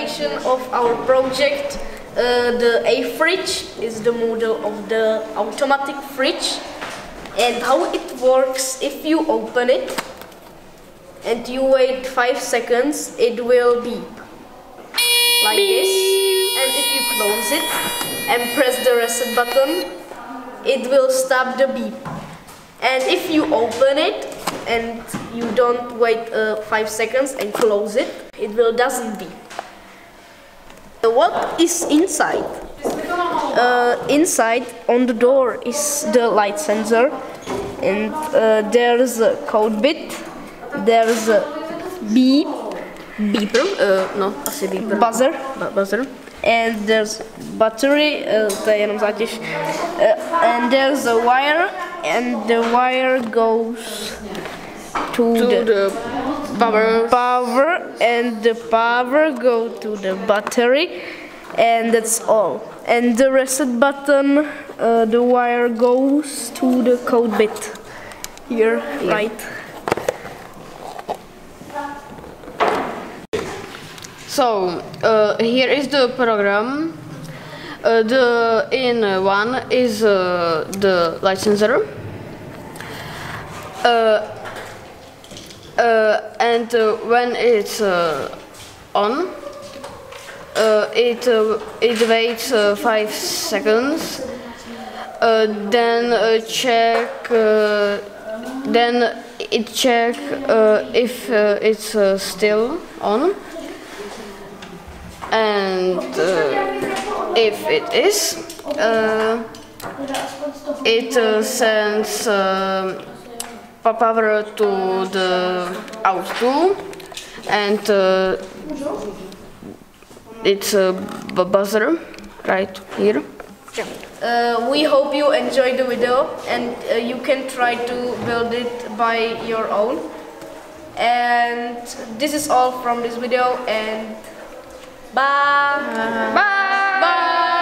demonstration of our project. The A fridge is the model of the automatic fridge, and how it works: if you open it and you wait 5 seconds, it will beep like this, and if you close it and press the reset button, it will stop the beep. And if you open it and you don't wait 5 seconds and close it, it doesn't beep. What is inside? Inside on the door is the light sensor, and there's a code bit, there's a beeper, buzzer, and there's battery, to je jenom zátěž, and there's a wire, and the wire goes to the power, and the power go to the battery, and that's all. And the reset button, the wire goes to the code bit here, right? So here is the program. The in one is the light sensor. And when it's on, it waits 5 seconds. Then it check if it's still on, and if it is, it sends power to the out tool, and it's a buzzer right here. We hope you enjoyed the video, and you can try to build it by your own. And this is all from this video, and bye. Bye. Bye.